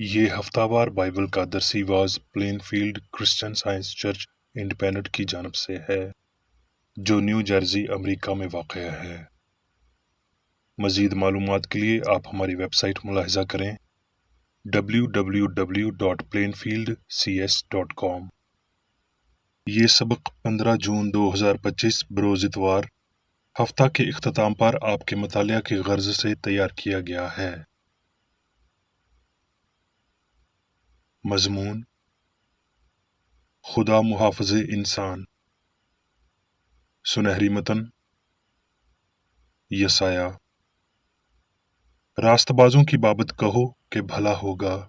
یہ ہفتہ وار بائبل کا درسی واز Plainfield Christian science church independent کی جانب سے ہے جو نیو جرسی امریکہ میں واقع ہے۔ مزید معلومات کے لیے آپ ہماری ویب سائٹ ملاحظہ کریں www.plainfieldcs.com۔ یہ سبق 15 جون 2025 بروز اتوار ہفتہ کے اختتام پر آپ کے مطالعہ کی غرض سے تیار کیا گیا ہے۔ مضمون: خدا محافظ انسان۔ سنہری متن: یسایہ۔ راست بازوں کی بابت کہو کہ بھلا ہوگا۔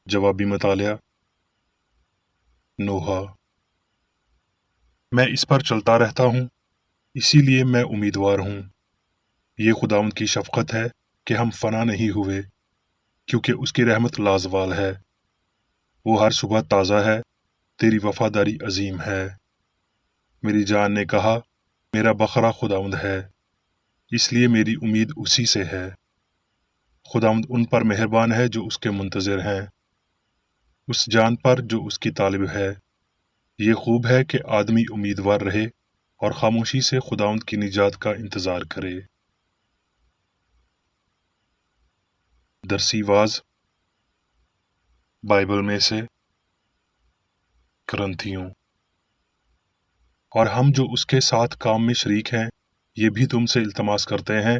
جوابی مطالعہ: نوح۔ میں اس پر چلتا رہتا ہوں، اسی لیے میں امیدوار ہوں۔ یہ خداوند کی شفقت ہے کہ ہم فنا نہیں ہوئے، کیونکہ اس کی رحمت لازوال ہے۔ وہ ہر صبح تازہ ہے، تیری وفاداری عظیم ہے۔ میری جان نے کہا، میرا بخرا خداوند ہے، اس لیے میری امید اسی سے ہے۔ خداوند ان پر مہربان ہے جو اس کے منتظر ہیں، اس جان پر جو اس کی طالب ہے۔ یہ خوب ہے کہ آدمی امیدوار رہے اور خاموشی سے خداوند کی نجات کا انتظار کرے۔ درسی واز بائبل میں سے کرنتھیوں۔ اور ہم جو اس کے ساتھ کام میں شریک ہیں یہ بھی تم سے التماس کرتے ہیں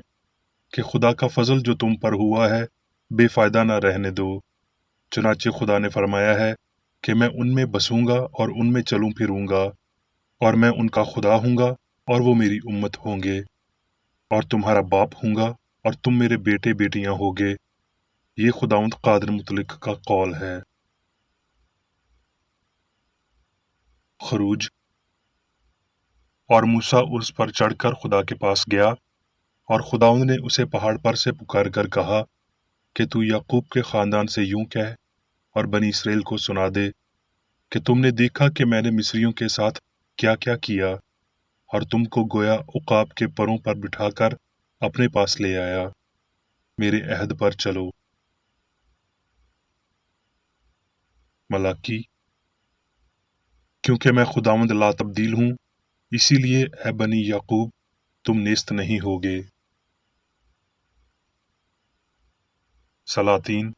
کہ خدا کا فضل جو تم پر ہوا ہے بے فائدہ نہ رہنے دو۔ چنانچہ خدا نے فرمایا ہے کہ میں ان میں بسوں گا اور ان میں چلوں پھروں گا، اور میں ان کا خدا ہوں گا اور وہ میری امت ہوں گے، اور تمہارا باپ ہوں گا اور تم میرے بیٹے بیٹیاں ہوگے۔ یہ خداوند قادر مطلق کا قول ہے۔ خروج۔ اور موسیٰ اس پر چڑھ کر خدا کے پاس گیا، اور خداوند نے اسے پہاڑ پر سے پکار کر کہا کہ تو یعقوب کے خاندان سے یوں کہہ اور بنی اسرائیل کو سنا دے کہ تم نے دیکھا کہ میں نے مصریوں کے ساتھ کیا کیا کیا، اور تم کو گویا عقاب کے پروں پر بٹھا کر اپنے پاس لے آیا۔ میرے عہد پر چلو۔ ملاکی۔ کیونکہ میں خداوند لا تبدیل ہوں، اسی لیے اے بنی یعقوب تم نیست نہیں ہوگے۔ سلاطین۔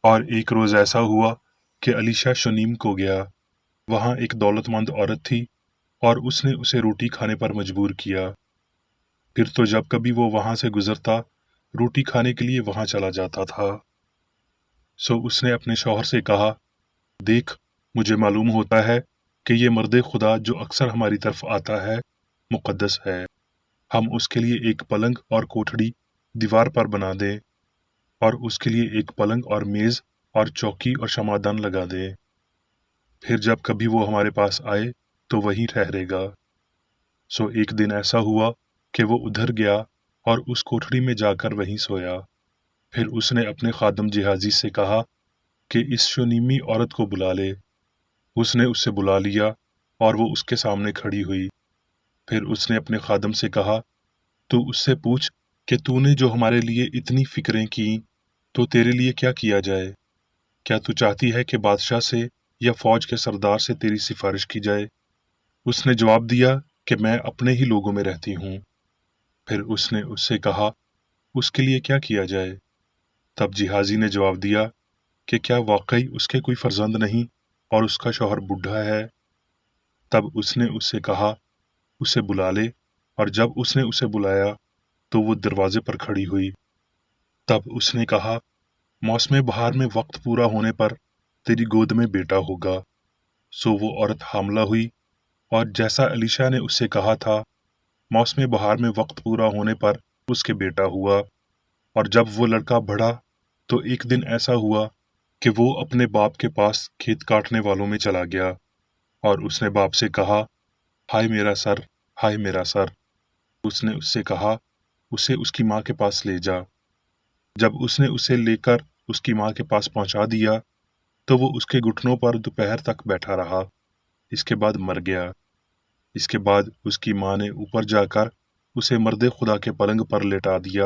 اور ایک روز ایسا ہوا کہ الیشا شنیم کو گیا، وہاں ایک دولت مند عورت تھی اور اس نے اسے روٹی کھانے پر مجبور کیا۔ پھر تو جب کبھی وہ وہاں سے گزرتا روٹی کھانے کے لیے وہاں چلا جاتا تھا۔ سو اس نے اپنے شوہر سے کہا، دیکھ، مجھے معلوم ہوتا ہے کہ یہ مرد خدا جو اکثر ہماری طرف آتا ہے مقدس ہے۔ ہم اس کے لیے ایک پلنگ اور کوٹھڑی دیوار پر بنا دیں، اور اس کے لیے ایک پلنگ اور میز اور چوکی اور شمعدان لگا دیں۔ پھر جب کبھی وہ ہمارے پاس آئے تو وہیں ٹھہرے گا۔ سو ایک دن ایسا ہوا کہ وہ ادھر گیا اور اس کوٹھڑی میں جا کر وہیں سویا۔ پھر اس نے اپنے خادم جہازی سے کہا کہ اس شونیمی عورت کو بلا لے۔ اس نے اسے بلا لیا اور وہ اس کے سامنے کھڑی ہوئی۔ پھر اس نے اپنے خادم سے کہا، تو اس سے پوچھ کہ تو نے جو ہمارے لیے اتنی فکریں کیں تو تیرے لیے کیا کیا جائے؟ کیا تو چاہتی ہے کہ بادشاہ سے یا فوج کے سردار سے تیری سفارش کی جائے؟ اس نے جواب دیا کہ میں اپنے ہی لوگوں میں رہتی ہوں۔ پھر اس نے اس سے کہا، اس کے لیے کیا کیا جائے؟ تب جہازی نے جواب دیا کہ کیا واقعی اس کے کوئی فرزند نہیں اور اس کا شوہر بوڑھا ہے؟ تب اس نے اس سے کہا، اسے بلا لے۔ اور جب اس نے اسے بلایا تو وہ دروازے پر کھڑی ہوئی۔ تب اس نے کہا، موسم بہار میں وقت پورا ہونے پر تیری گود میں بیٹا ہوگا۔ سو وہ عورت حاملہ ہوئی، اور جیسا الیشا نے اس سے کہا تھا، موسم بہار میں وقت پورا ہونے پر اس کے بیٹا ہوا۔ اور جب وہ لڑکا بڑھا تو ایک دن ایسا ہوا کہ وہ اپنے باپ کے پاس کھیت کاٹنے والوں میں چلا گیا، اور اس نے باپ سے کہا، ہائے میرا سر، ہائے میرا سر۔ اس نے اس سے کہا، اسے اس کی ماں کے پاس لے جا۔ جب اس نے اسے لے کر اس کی ماں کے پاس پہنچا دیا تو وہ اس کے گھٹنوں پر دوپہر تک بیٹھا رہا، اس کے بعد مر گیا۔ اس کے بعد اس کی ماں نے اوپر جا کر اسے مرد خدا کے پلنگ پر لٹا دیا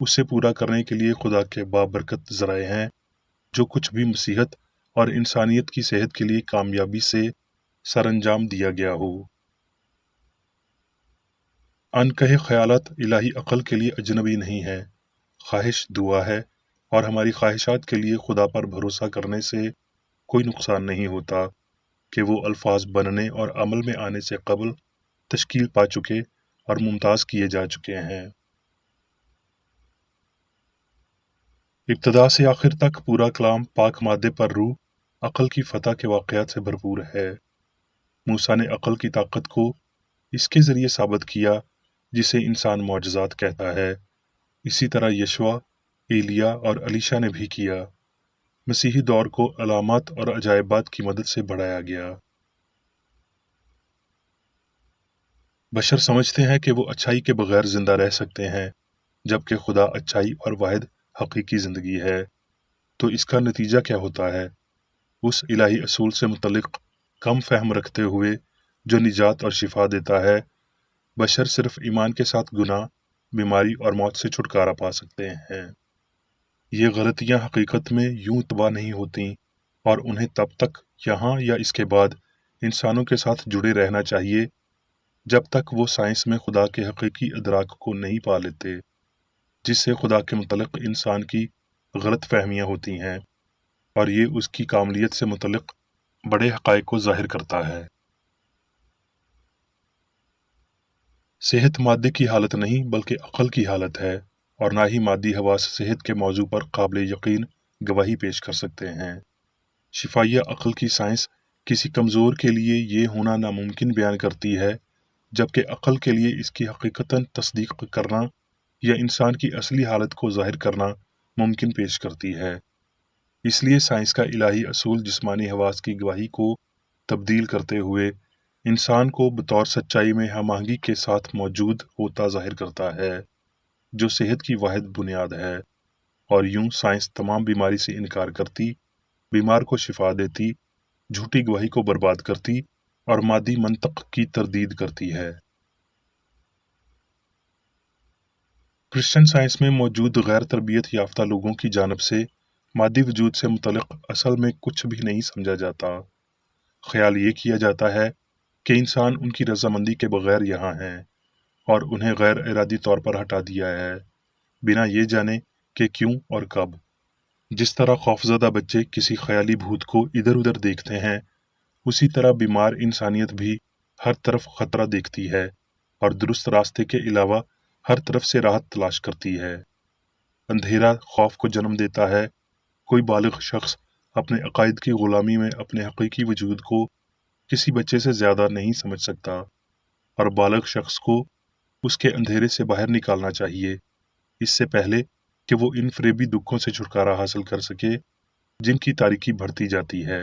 اسے پورا کرنے کے لیے خدا کے بابرکت ذرائع ہیں، جو کچھ بھی مسیحت اور انسانیت کی صحت کے لیے کامیابی سے سر انجام دیا گیا ہو۔ انکہے خیالات الہی عقل کے لیے اجنبی نہیں ہیں۔ خواہش دعا ہے، اور ہماری خواہشات کے لیے خدا پر بھروسہ کرنے سے کوئی نقصان نہیں ہوتا کہ وہ الفاظ بننے اور عمل میں آنے سے قبل تشکیل پا چکے اور ممتاز کیے جا چکے ہیں۔ ابتدا سے آخر تک پورا کلام پاک مادے پر روح عقل کی فتح کے واقعات سے بھرپور ہے۔ موسیٰ نے عقل کی طاقت کو اس کے ذریعے ثابت کیا جسے انسان معجزات کہتا ہے۔ اسی طرح یشوع، ایلیا اور الیشا نے بھی کیا۔ مسیحی دور کو علامات اور عجائبات کی مدد سے بڑھایا گیا۔ بشر سمجھتے ہیں کہ وہ اچھائی کے بغیر زندہ رہ سکتے ہیں، جبکہ خدا اچھائی اور واحد حقیقی زندگی ہے۔ تو اس کا نتیجہ کیا ہوتا ہے؟ اس الہی اصول سے متعلق کم فہم رکھتے ہوئے جو نجات اور شفا دیتا ہے، بشر صرف ایمان کے ساتھ گناہ، بیماری اور موت سے چھٹکارا پا سکتے ہیں۔ یہ غلطیاں حقیقت میں یوں تباہ نہیں ہوتیں، اور انہیں تب تک یہاں یا اس کے بعد انسانوں کے ساتھ جڑے رہنا چاہیے جب تک وہ سائنس میں خدا کے حقیقی ادراک کو نہیں پا لیتے، جس سے خدا کے متعلق انسان کی غلط فہمیاں ہوتی ہیں، اور یہ اس کی کاملیت سے متعلق بڑے حقائق کو ظاہر کرتا ہے۔ صحت مادے کی حالت نہیں بلکہ عقل کی حالت ہے، اور نہ ہی مادی حواس صحت کے موضوع پر قابل یقین گواہی پیش کر سکتے ہیں۔ شفائیہ عقل کی سائنس کسی کمزور کے لیے یہ ہونا ناممکن بیان کرتی ہے، جبکہ عقل کے لیے اس کی حقیقتاً تصدیق کرنا یا انسان کی اصلی حالت کو ظاہر کرنا ممکن پیش کرتی ہے۔ اس لیے سائنس کا الہی اصول جسمانی حواس کی گواہی کو تبدیل کرتے ہوئے انسان کو بطور سچائی میں ہم آہنگی کے ساتھ موجود ہوتا ظاہر کرتا ہے، جو صحت کی واحد بنیاد ہے، اور یوں سائنس تمام بیماری سے انکار کرتی، بیمار کو شفا دیتی، جھوٹی گواہی کو برباد کرتی اور مادی منطق کی تردید کرتی ہے۔ کرسچن سائنس میں موجود غیر تربیت یافتہ لوگوں کی جانب سے مادی وجود سے متعلق اصل میں کچھ بھی نہیں سمجھا جاتا۔ خیال یہ کیا جاتا ہے کہ انسان ان کی رضامندی کے بغیر یہاں ہیں، اور انہیں غیر ارادی طور پر ہٹا دیا ہے، بنا یہ جانے کہ کیوں اور کب۔ جس طرح خوفزدہ بچے کسی خیالی بھوت کو ادھر ادھر دیکھتے ہیں، اسی طرح بیمار انسانیت بھی ہر طرف خطرہ دیکھتی ہے اور درست راستے کے علاوہ ہر طرف سے راحت تلاش کرتی ہے۔ اندھیرا خوف کو جنم دیتا ہے۔ کوئی بالغ شخص اپنے عقائد کی غلامی میں اپنے حقیقی وجود کو کسی بچے سے زیادہ نہیں سمجھ سکتا، اور بالغ شخص کو اس کے اندھیرے سے باہر نکالنا چاہیے، اس سے پہلے کہ وہ ان فریبی دکھوں سے چھٹکارا حاصل کر سکے جن کی تاریکی بڑھتی جاتی ہے۔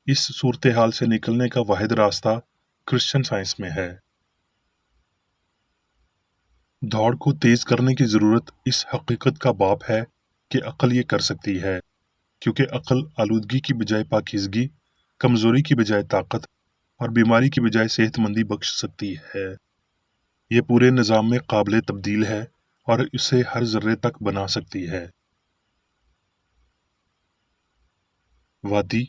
اس صورتحال سے نکلنے کا واحد راستہ کرسچن سائنس میں ہے۔ دوڑ کو تیز کرنے کی ضرورت اس حقیقت کا باپ ہے کہ عقل یہ کر سکتی ہے، کیونکہ عقل آلودگی کی بجائے پاکیزگی، کمزوری کی بجائے طاقت اور بیماری کی بجائے صحت مندی بخش سکتی ہے۔ یہ پورے نظام میں قابل تبدیل ہے اور اسے ہر ذرے تک بنا سکتی ہے۔ وادی،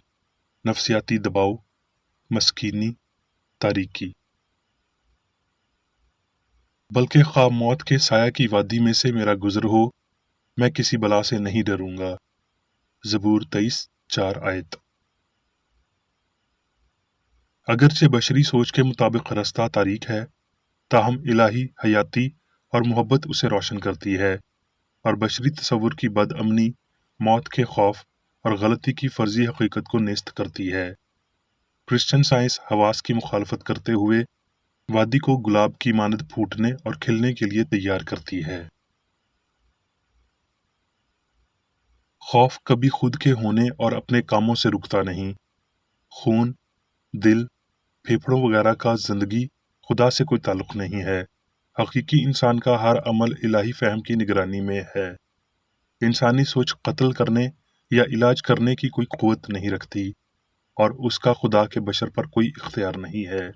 نفسیاتی دباؤ، مسکینی، تاریکی۔ بلکہ خواہ موت کے سایہ کی وادی میں سے میرا گزر ہو، میں کسی بلا سے نہیں ڈروں گا۔ زبور 23:4 آیت۔ اگرچہ بشری سوچ کے مطابق رستہ تاریک ہے، تاہم الہی حیاتی اور محبت اسے روشن کرتی ہے، اور بشری تصور کی بد امنی، موت کے خوف اور غلطی کی فرضی حقیقت کو نیست کرتی ہے۔ کرسچن سائنس حواس کی مخالفت کرتے ہوئے وادی کو گلاب کی مانند پھوٹنے اور کھلنے کے لیے تیار کرتی ہے۔ خوف کبھی خود کے ہونے اور اپنے کاموں سے رکتا نہیں۔ خون، دل، پھیپھڑوں وغیرہ کا زندگی خدا سے کوئی تعلق نہیں ہے۔ حقیقی انسان کا ہر عمل الہی فہم کی نگرانی میں ہے۔ انسانی سوچ قتل کرنے یا علاج کرنے کی کوئی قوت نہیں رکھتی، اور اس کا خدا کے بشر پر کوئی اختیار نہیں ہے۔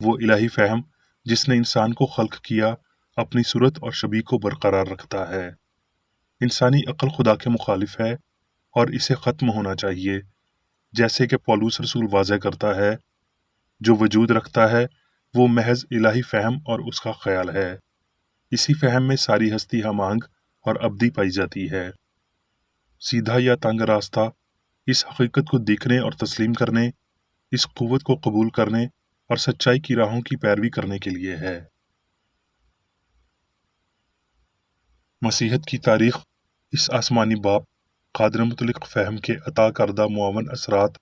وہ الہی فہم جس نے انسان کو خلق کیا اپنی صورت اور شبیہ کو برقرار رکھتا ہے۔ انسانی عقل خدا کے مخالف ہے اور اسے ختم ہونا چاہیے، جیسے کہ پولس رسول واضح کرتا ہے، جو وجود رکھتا ہے وہ محض الہی فہم اور اس کا خیال ہے۔ اسی فہم میں ساری ہستی ہم آہنگ اور ابدی پائی جاتی ہے۔ سیدھا یا تنگ راستہ اس حقیقت کو دیکھنے اور تسلیم کرنے، اس قوت کو قبول کرنے اور سچائی کی راہوں کی پیروی کرنے کے لیے ہے۔ مسیحیت کی تاریخ اس آسمانی باپ قادر مطلق فہم کے عطا کردہ معاون اثرات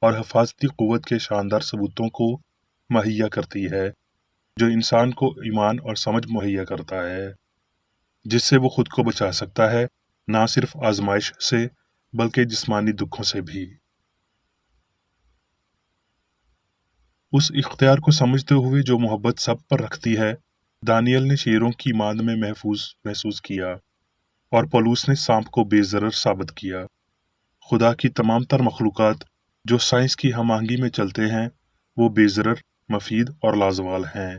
اور حفاظتی قوت کے شاندار ثبوتوں کو مہیا کرتی ہے، جو انسان کو ایمان اور سمجھ مہیا کرتا ہے، جس سے وہ خود کو بچا سکتا ہے، نہ صرف آزمائش سے بلکہ جسمانی دکھوں سے بھی۔ اس اختیار کو سمجھتے ہوئے جو محبت سب پر رکھتی ہے، دانیل نے شیروں کی ماند میں محسوس کیا اور پولس نے سانپ کو بے ضرر ثابت کیا۔ خدا کی تمام تر مخلوقات جو سائنس کی ہم آہنگی میں چلتے ہیں، وہ بے ضرر، مفید اور لازوال ہیں۔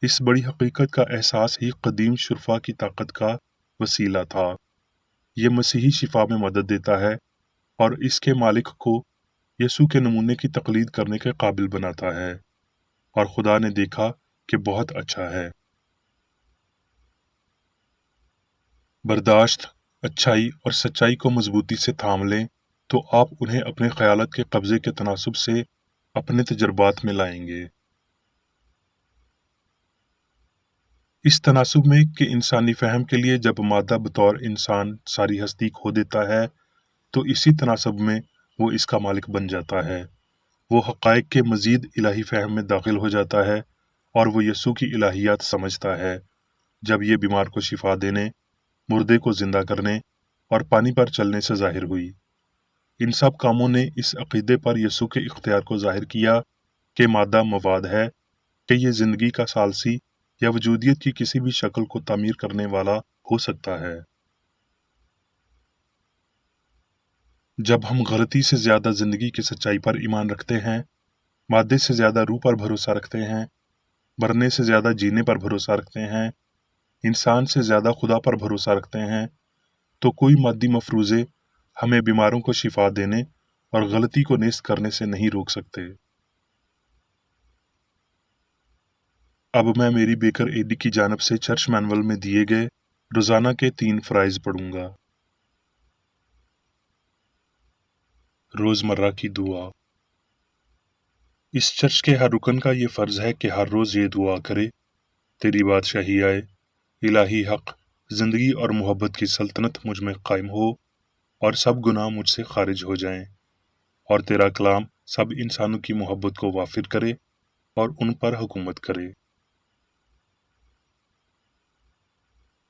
اس بڑی حقیقت کا احساس ہی قدیم شرفا کی طاقت کا وسیلہ تھا۔ یہ مسیحی شفا میں مدد دیتا ہے اور اس کے مالک کو یسوع کے نمونے کی تقلید کرنے کے قابل بناتا ہے، اور خدا نے دیکھا کہ بہت اچھا ہے۔ برداشت، اچھائی اور سچائی کو مضبوطی سے تھام لیں تو آپ انہیں اپنے خیالات کے قبضے کے تناسب سے اپنے تجربات میں لائیں گے۔ اس تناسب میں کہ انسانی فہم کے لیے جب مادہ بطور انسان ساری ہستی کھو دیتا ہے، تو اسی تناسب میں وہ اس کا مالک بن جاتا ہے۔ وہ حقائق کے مزید الہی فہم میں داخل ہو جاتا ہے اور وہ یسوع کی الہیات سمجھتا ہے، جب یہ بیمار کو شفا دینے، مردے کو زندہ کرنے اور پانی پر چلنے سے ظاہر ہوئی۔ ان سب کاموں نے اس عقیدے پر یسوع کے اختیار کو ظاہر کیا کہ مادہ مواد ہے، کہ یہ زندگی کا ثالثی یا وجودیت کی کسی بھی شکل کو تعمیر کرنے والا ہو سکتا ہے۔ جب ہم غلطی سے زیادہ زندگی کی سچائی پر ایمان رکھتے ہیں، مادے سے زیادہ روح پر بھروسہ رکھتے ہیں، مرنے سے زیادہ جینے پر بھروسہ رکھتے ہیں، انسان سے زیادہ خدا پر بھروسہ رکھتے ہیں، تو کوئی مادی مفروضے ہمیں بیماروں کو شفا دینے اور غلطی کو نیست کرنے سے نہیں روک سکتے۔ اب میں میری بیکر ایڈی کی جانب سے چرچ مینول میں دیے گئے روزانہ کے 3 فرائض پڑھوں گا۔ روزمرہ کی دعا۔ اس چرچ کے ہر رکن کا یہ فرض ہے کہ ہر روز یہ دعا کرے: تیری بادشاہی آئے، الہی حق، زندگی اور محبت کی سلطنت مجھ میں قائم ہو اور سب گناہ مجھ سے خارج ہو جائیں، اور تیرا کلام سب انسانوں کی محبت کو وافر کرے اور ان پر حکومت کرے۔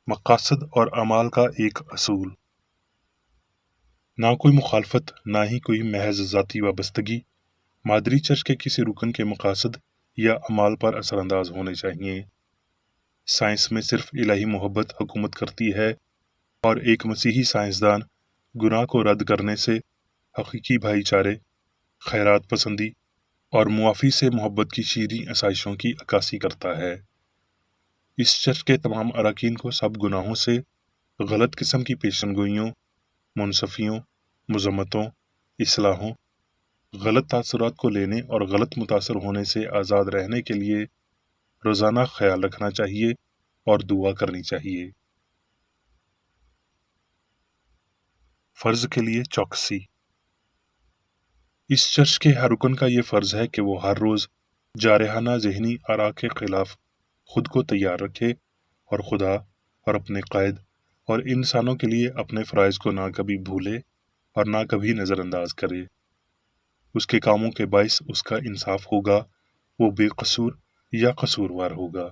مقاصد اور اعمال کا ایک اصول۔ نہ کوئی مخالفت، نہ ہی کوئی محض ذاتی وابستگی مادری چرچ کے کسی رکن کے مقاصد یا اعمال پر اثر انداز ہونے چاہیے۔ سائنس میں صرف الہی محبت حکومت کرتی ہے، اور ایک مسیحی سائنسدان گناہ کو رد کرنے سے حقیقی بھائی چارے، خیرات پسندی اور معافی سے محبت کی شیریں آسائشوں کی عکاسی کرتا ہے۔ اس چرچ کے تمام اراکین کو سب گناہوں سے، غلط قسم کی پیشن گوئیوں، منصفیوں، مذمتوں، اصلاحوں، غلط تاثرات کو لینے اور غلط متاثر ہونے سے آزاد رہنے کے لیے روزانہ خیال رکھنا چاہیے اور دعا کرنی چاہیے۔ فرض کے لیے چوکسی۔ اس چرچ کے ہر رکن کا یہ فرض ہے کہ وہ ہر روز جارحانہ ذہنی آراء کے خلاف خود کو تیار رکھے اور خدا اور اپنے قائد اور انسانوں کے لیے اپنے فرائض کو نہ کبھی بھولے اور نہ کبھی نظر انداز کرے۔ اس کے کاموں کے باعث اس کا انصاف ہوگا، وہ بے قصور یا قصوروار ہوگا۔